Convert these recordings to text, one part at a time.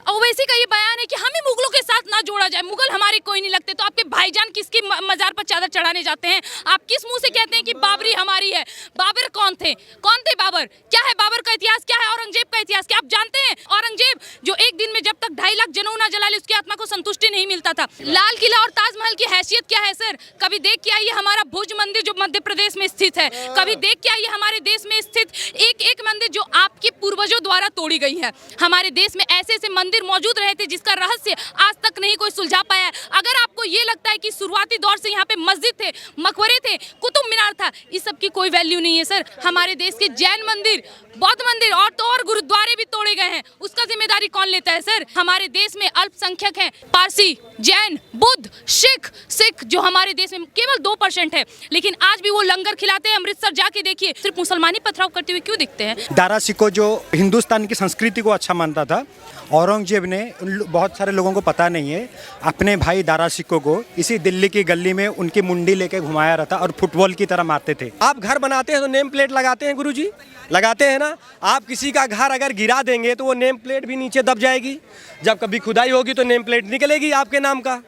ओवैसी का ये बयान है कि हमें मुगलों के साथ ना जोड़ा जाए, मुगल हमारे कोई नहीं लगते। तो आपके भाईजान किसकी मजार पर चादर चढ़ाने जाते हैं? आप किस मुंह से कहते हैं कि बाबरी हमारी है? बाबर कौन थे? कौन थे बाबर? क्या है बाबर का इतिहास? क्या है औरंगजेब का इतिहास? क्या आप जानते हैं? औरंगजेब जो एक दिन में जब तक 2.5 लाख जनऊ ना जला ले उसकी आत्मा को संतुष्टि नहीं मिलता था। लाल किला और ताजमहल की हैसियत क्या है सर? कभी देख के आइए हमारा भुज मंदिर जो मध्य प्रदेश में स्थित है, कभी देख के आइए हमारे देश में स्थित एक एक मंदिर जो आपके पूर्वजों द्वारा तोड़ी गई है। हमारे देश में ऐसे ऐसे मंदिर मौजूद रहे थे जिसका रहस्य आज तक नहीं कोई सुलझा पाया है। अगर आपको ये लगता है कि शुरुआती दौर से यहाँ पे मस्जिद थे, मकबरे थे, कुतुब मीनार था, इस सब की कोई वैल्यू नहीं है सर। हमारे देश के जैन मंदिर, बौद्ध मंदिर और तो और गुरुद्वारे भी तोड़े गए हैं, उसका जिम्मेदारी कौन लेता है सर? हमारे देश में अल्पसंख्यक हैं, पारसी, जैन, बुद्ध, सिख जो हमारे देश में केवल 2% है, लेकिन आज भी वो लंगर खिलाते हैं। अमृतसर जाके देखिए, सिर्फ मुसलमान ही पथराव करते हुए क्यों दिखते हैं? दारा सिकोह जो हिंदुस्तान की संस्कृति को अच्छा मानता था, औरंगजेब ने, बहुत सारे लोगों को पता नहीं है, अपने भाई दारा सिकोह को इसी दिल्ली की गली में उनकी मुंडी लेके घुमाया रहता और फुटबॉल की तरह मारते थे। आप घर बनाते हैं तो नेम प्लेट लगाते हैं गुरुजी, लगाते हैं ना? आप किसी का घर अगर गिरा देंगे तो वो नेम प्लेट भी नीचे दब जाएगी। जब कभी खुदाई होगी तो नेम प्लेट निकलेगी आपके नाम का।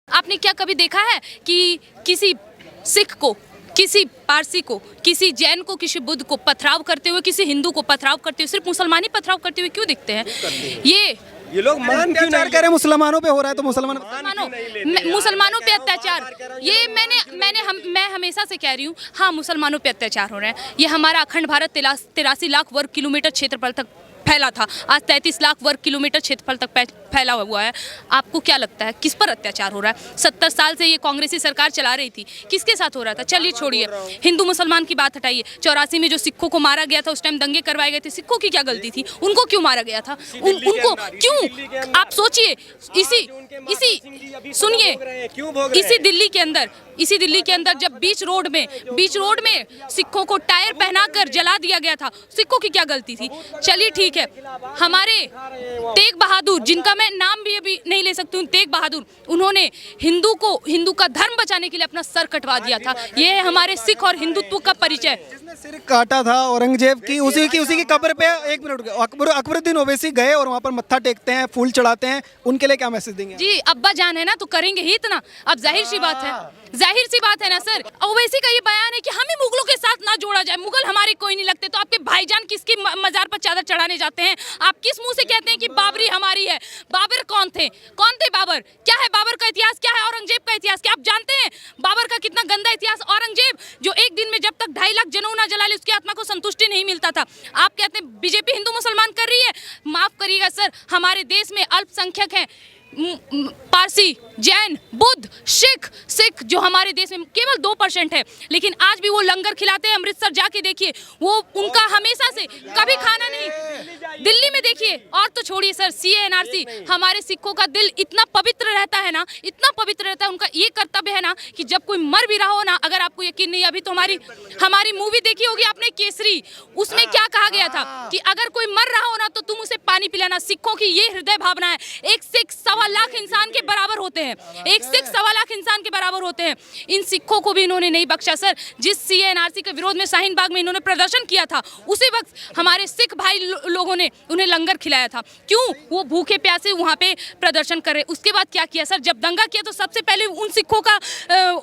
आपने क्या कभी देखा है कि किसी सिख को, किसी पारसी को, किसी जैन को, किसी बुद्ध को पथराव करते हुए, किसी हिंदू को पथराव करते हुए? सिर्फ मुसलमान ही पथराव करते हुए क्यों दिखते हैं? ये लोग मान क्यों नहीं कह रहे? मुसलमानों पे हो रहा है तो मुसलमानों पे अत्याचार, ये मैं हमेशा से कह रही हूँ। हाँ, मुसलमानों पे अत्याचार हो रहे हैं। ये हमारा अखंड भारत 83 लाख वर्ग किलोमीटर क्षेत्रफल तक फैला था, आज 33 लाख वर्ग किलोमीटर क्षेत्रफल तक फैला हुआ है। आपको क्या लगता है किस पर अत्याचार हो रहा है? 70 साल से ये कांग्रेसी सरकार चला रही थी, किसके साथ हो रहा था? चलिए छोड़िए, हिंदू मुसलमान की बात हटाइए। 84 में जो सिखों को मारा गया था, उस टाइम दंगे करवाए गए थे, सिखों की क्या गलती थी? उनको क्यों मारा गया था? उनको क्यों? आप सोचिए, सुनिए, इसी दिल्ली के अंदर जब बीच रोड में सिखों को टायर पहनाकर जला दिया गया था, सिखों की क्या गलती थी? चलिए ठीक है, हमारे तेग बहादुर, जिनका मैं नाम भी अभी नहीं ले सकती हूँ, तेग बहादुर, उन्होंने हिंदू का धर्म बचाने के लिए अपना सर कटवा दिया था। ये है हमारे सिख और हिंदुत्व का परिचय। जिसने सिर काटा था औरंगजेब की, उसी की कब्र पे 1 मिनट अकबरुद्दीन ओवैसी गए और वहाँ पर मत्था टेकते हैं, फूल चढ़ाते हैं। उनके लिए क्या मैसेज देंगे? जी, अब्बा जान है ना तो करेंगे ही इतना। अब जाहिर सी बात है ना सर। ओवैसी का ये बयान है कि हमें मुगलों के साथ ना जोड़ा जाए, मुगल हमारे कोई नहीं लगते। तो आपके भाईजान किसकी मजार पर चादर चढ़ाने जाते हैं? आप किस मुंह से कहते हैं कि बाबरी हमारी है? बाबर कौन थे? कौन थे बाबर? क्या है बाबर का इतिहास? क्या है औरंगजेब का इतिहास? क्या आप जानते हैं बाबर का कितना गंदा इतिहास? औरंगजेब जो एक दिन में जब तक 2.5 लाख जनऊ ना जला ले उसकी आत्मा को संतुष्टि नहीं मिलता था। आप कहते हैं बीजेपी हिंदू मुसलमान कर रही है? माफ करिएगा सर, हमारे देश में अल्पसंख्यक हैं, पारसी, जैन, बुद्ध, सिख जो हमारे देश में केवल 2% है, लेकिन आज भी वो लंगर खिलाते हैं। अमृतसर जाके देखिए, वो उनका हमेशा से कभी खाना नहीं। दिल्ली में देखिए, और तो छोड़िए सर, CA-NRC, हमारे सिखों का दिल इतना पवित्र रहता है ना, इतना पवित्र रहता है। उनका ये कर्तव्य है ना कि जब कोई मर भी रहा हो ना, अगर आपको यकीन नहीं, अभी तो हमारी मूवी देखी होगी आपने, केसरी, उसमें क्या कहा गया था कि अगर कोई मर रहा हो ना तो तुम उसे पानी पिलाना। सिखों की ये हृदय भावना है। एक सिख 1.25 लाख इंसान के बराबर होते हैं, एक सिख 1.25 लाख इंसान के बराबर होते हैं। इन सिखों को भी इन्होंने नहीं बख्शा सर। जिस CA-NRC के विरोध में शाहीन बाग में इन्होंने प्रदर्शन किया था, उसी वक्त हमारे सिख भाई लोगों ने उन्हें लंगर खिलाया था। क्यों? वो भूखे प्यासे वहाँ पे प्रदर्शन कर रहे। उसके बाद क्या किया सर? जब दंगा किया तो सबसे पहले उन सिखों का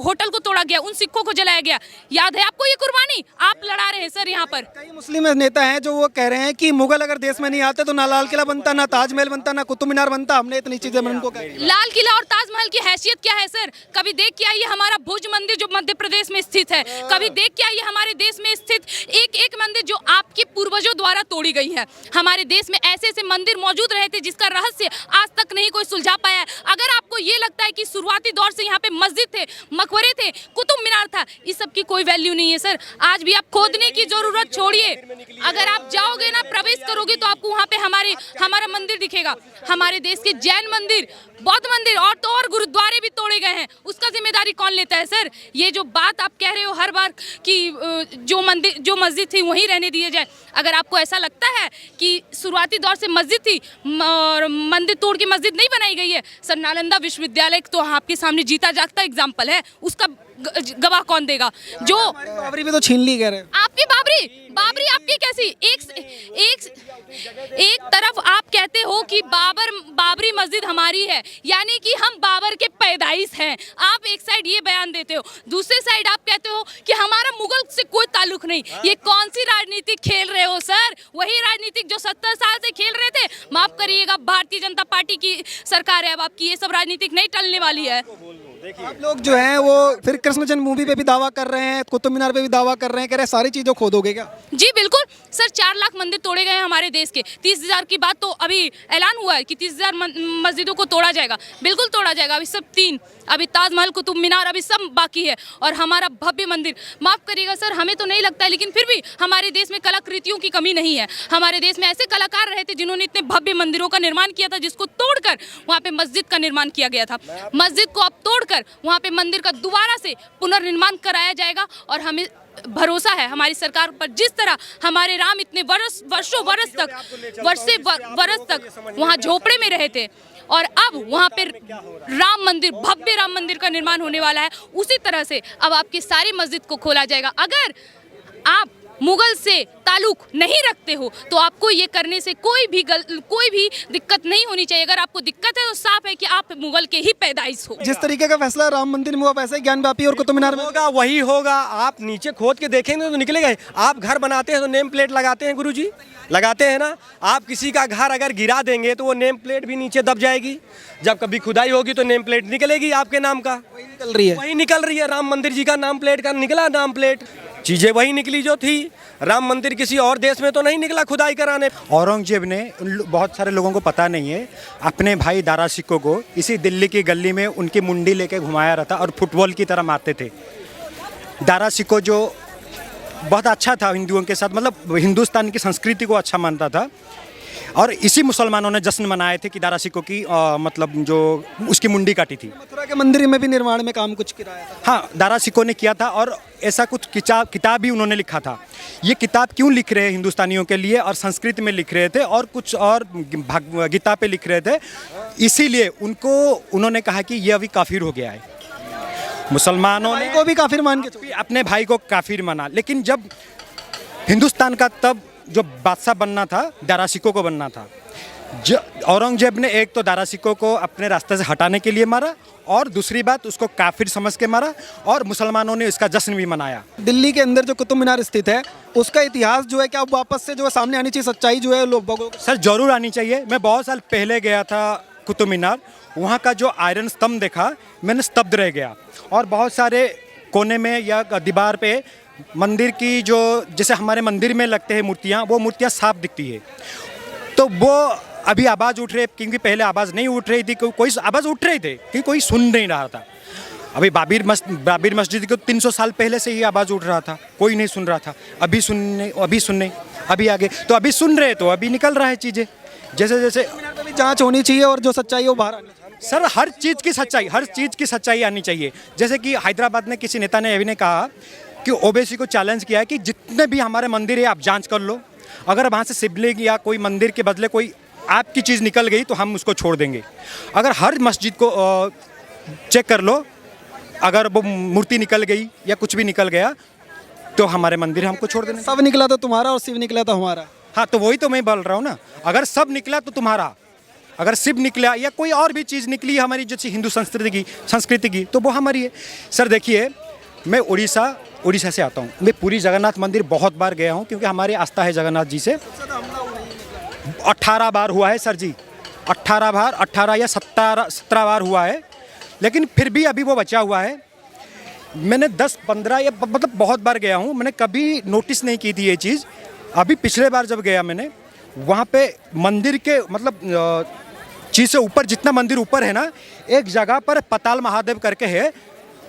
होटल को तोड़ा गया, उन सिखों को जलाया गया। याद है आपको ये कुर्बानी? आप लड़ा रहे हैं सर यहाँ पर। कई मुस्लिम नेता हैं जो वो कह रहे हैं कि मुगल अगर देश में नहीं आते तो ना लाल किला बनता, ना ताजमहल बनता, ना कुतुब मीनार बनता। हमने इतनी चीजें उनको लाल किला और ताजमहल की हैसियत क्या है सर? कभी देख के आइए हमारा भुज मंदिर जो मध्य प्रदेश में स्थित है, कभी देख के आइए हमारे देश में स्थित एक एक मंदिर जो आपके पूर्वजों द्वारा तोड़ी गई है। हमारे देश में ऐसे ऐसे मंदिर मौजूद रहे थे जिसका रहस्य आज तक नहीं कोई सुलझा पाया है। अगर आपको ये लगता है कि शुरुआती दौर से यहाँ पे मस्जिद थे, मकबरे थे, कुतुब मीनार था, इस सब की कोई वैल्यू नहीं है सर। आज भी आप खोदने की जरूरत छोड़िए, अगर आप जाओगे ना, प्रवेश करोगे तो आपको वहाँ पे हमारा मंदिर दिखेगा। हमारे देश के जैन मंदिर, बौद्ध मंदिर और तो और गुरुद्वारे भी तोड़े गए हैं, उसका जिम्मेदारी कौन लेता है सर? ये जो बात आप कह रहे हो हर बार कि जो मस्जिद थी वहीं रहने दिए जाए, अगर आपको ऐसा लगता है कि शुरुआती दौर से मस्जिद थी और मंदिर तोड़ के मस्जिद नहीं बनाई गई है, सर नालंदा विश्वविद्यालय तो आपके सामने जीता जागता एग्जाम्पल है, उसका गवाह कौन देगा? जो बाबरी भी तो छीन ली कह रहे हैं। आपकी बाबरी आपकी कैसी? एक तरफ आप कहते हो कि बाबरी मस्जिद हमारी है, यानी कि हम बाबर के पैदाइश हैं। आप एक साइड ये बयान देते हो, दूसरे साइड आप कहते हो कि हमारा मुगल से कोई ताल्लुक नहीं। ये कौन सी राजनीति खेल रहे हो सर? वही राजनीतिक जो 70 साल से खेल रहे थे। माफ करिएगा, भारतीय जनता पार्टी की सरकार है अब आपकी, ये सब राजनीतिक नहीं टलने वाली है। आप लोग जो हैं वो फिर कृष्ण जन्मभूमि पे भी दावा कर रहे हैं, कुतुब मीनार पे भी दावा कर रहे हैं, कह रहे हैं सारी चीज़ों खो दोगे क्या? जी बिल्कुल सर, 4 लाख मंदिर तोड़े गए हैं हमारे देश के। 30,000 की बात तो अभी ऐलान हुआ है कि 30,000 मस्जिदों को तोड़ा जाएगा। बिल्कुल तोड़ा जाएगा। अभी सब 3, अभी ताजमहल, कुतुब मीनार अभी सब बाकी है, और हमारा भव्य मंदिर। माफ करिएगा सर, हमें तो नहीं लगता है, लेकिन फिर भी हमारे देश में कलाकृतियों की कमी नहीं है। हमारे देश में ऐसे कलाकार रहे थे जिन्होंने इतने भव्य मंदिरों का निर्माण किया था, जिसको तोड़कर वहाँ पे मस्जिद का निर्माण किया गया था। मस्जिद को अब तोड़कर वहाँ पे मंदिर का दोबारा से पुनर्निर्माण कराया जाएगा, और हमें भरोसा है हमारी सरकार पर। जिस तरह हमारे राम इतने वर्षों बरस तक वहाँ झोपड़े में रहे थे, और अब वहाँ पे राम मंदिर, भव्य राम मंदिर का निर्माण होने वाला है, उसी तरह से अब आपकी सारी मस्जिद को खोला जाएगा। अगर आप मुगल से ताल्लुक नहीं रखते हो तो आपको ये करने से कोई भी दिक्कत नहीं होनी चाहिए। अगर आपको दिक्कत है तो साफ है कि आप मुगल के ही पैदाइश हो। जिस तरीके का फैसला राम मंदिर में हुआ, वैसे ही ज्ञानवापी और कुतुब मीनार में होगा, वही होगा। आप नीचे खोद के देखेंगे तो निकलेगा। आप घर बनाते हैं तो नेम प्लेट लगाते हैं गुरुजी, लगाते हैं ना। आप किसी का घर अगर गिरा देंगे तो वो नेम प्लेट भी नीचे दब जाएगी। जब कभी खुदाई होगी तो नेम प्लेट निकलेगी आपके नाम का। वही निकल रही है। राम मंदिर जी का नाम प्लेट का निकला, नाम प्लेट चीजें वही निकली जो थी। राम मंदिर किसी और देश में तो नहीं निकला खुदाई कराने। औरंगजेब ने, बहुत सारे लोगों को पता नहीं है, अपने भाई दारा सिक्को को इसी दिल्ली की गली में उनकी मुंडी लेके घुमाया रहता और फुटबॉल की तरह मारते थे। दारा सिक्को जो बहुत अच्छा था हिंदुओं के साथ, मतलब हिंदुस्तान की संस्कृति को अच्छा मानता था, और इसी मुसलमानों ने जश्न मनाए थे कि दारा सिक्को की मतलब जो उसकी मुंडी काटी थी। मथुरा के मंदिर में भी निर्माण में काम कुछ कराया था। हाँ, दारा सिक्को ने किया था, और ऐसा कुछ किताब भी उन्होंने लिखा था। ये किताब क्यों लिख रहे हैं? हिंदुस्तानियों के लिए, और संस्कृत में लिख रहे थे, और कुछ और गीता पे लिख रहे थे। इसीलिए उन्होंने कहा कि ये अभी काफिर हो गया है। मुसलमानों ने को भी काफिर मान के अपने भाई को काफिर माना, लेकिन जब हिंदुस्तान का तब जो बादशाह बनना था, दारा सिक्को को बनना था। औरंगजेब ने एक तो दारा सिक्को को अपने रास्ते से हटाने के लिए मारा, और दूसरी बात उसको काफिर समझ के मारा, और मुसलमानों ने इसका जश्न भी मनाया। दिल्ली के अंदर जो कुतुब मीनार स्थित है, उसका इतिहास जो है क्या वापस से जो है सामने आनी चाहिए? सच्चाई जो है लोगों को सर जरूर आनी चाहिए। मैं बहुत साल पहले गया था कुतुब मीनार, वहाँ का जो आयरन स्तंभ देखा, मैंने स्तब्ध रह गया। और बहुत सारे कोने में या दीवार पे मंदिर की जो, जैसे हमारे मंदिर में लगते हैं मूर्तियाँ, वो मूर्तियाँ साफ दिखती है। तो वो अभी आवाज़ उठ रही है, क्योंकि पहले आवाज़ नहीं उठ रही थी, कोई आवाज़ उठ रहे थे कि कोई सुन नहीं रहा था। अभी बाबिर मस्जिद को 300 साल पहले से ही आवाज़ उठ रहा था, कोई नहीं सुन रहा था। अभी सुनने अभी आगे तो अभी सुन रहे, तो अभी निकल रहा है चीज़ें। जैसे जैसे जांच होनी चाहिए, और जो सच्चाई है वो बाहर आनी चाहिए। सर हर चीज़ की सच्चाई आनी चाहिए। जैसे कि हैदराबाद में किसी नेता ने अभी कहा कि ओवैसी को चैलेंज किया है कि जितने भी हमारे मंदिर है आप जांच कर लो, अगर वहाँ से शिवलिंग या कोई मंदिर के बदले कोई आपकी चीज़ निकल गई तो हम उसको छोड़ देंगे। अगर हर मस्जिद को चेक कर लो, अगर वो मूर्ति निकल गई या कुछ भी निकल गया तो हमारे मंदिर हमको छोड़ देना। सब निकला तो तुम्हारा और शिव निकला तो हमारा। हाँ, तो वही तो मैं बोल रहा हूँ ना, अगर सब निकला तो तुम्हारा, अगर शिव निकला या कोई और भी चीज़ निकली हमारी जैसे हिंदू संस्कृति की तो वो हमारी है। सर देखिए, मैं उड़ीसा से आता हूँ। मैं पूरी जगन्नाथ मंदिर बहुत बार गया हूँ, क्योंकि हमारी आस्था है जगन्नाथ जी से। 18 बार हुआ है सर जी, 18 या 17 बार हुआ है, लेकिन फिर भी अभी वो बचा हुआ है। मैंने 10-15 या मतलब बहुत बार गया हूँ, मैंने कभी नोटिस नहीं की थी ये चीज़। अभी पिछले बार जब गया मैंने, वहाँ पे मंदिर के मतलब चीज़ से ऊपर, जितना मंदिर ऊपर है ना, एक जगह पर पताल महादेव करके है,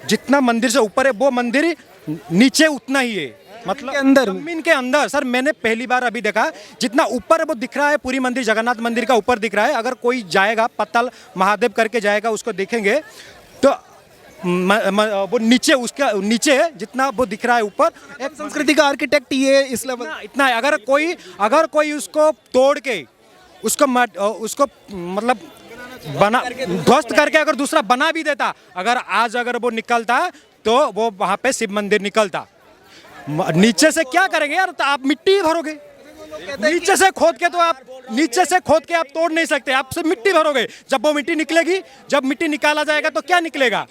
जितना मंदिर से ऊपर है वो मंदिर नीचे उतना ही है, मतलब अंदर जमीन के अंदर। सर मैंने पहली बार अभी देखा, जितना ऊपर है वो दिख रहा है, पूरी मंदिर जगन्नाथ मंदिर का ऊपर दिख रहा है। अगर कोई जाएगा पताल महादेव करके जाएगा, उसको देखेंगे तो वो नीचे, उसका नीचे है जितना वो दिख रहा है ऊपर। एक संस्कृति का आर्किटेक्ट ये इस लेवल इतना है। अगर कोई उसको तोड़ के उसको मतलब ध्वस्त करके अगर दूसरा बना भी देता, अगर वो निकलता तो वो वहाँ पे शिव मंदिर निकलता। नीचे से क्या करेंगे यार, तो आप मिट्टी ही भरोगे। नीचे से खोद के तो आप तोड़ नहीं सकते, आप सिर्फ मिट्टी भरोगे। जब वो मिट्टी निकलेगी, जब मिट्टी निकाला जाएगा तो क्या निकलेगा?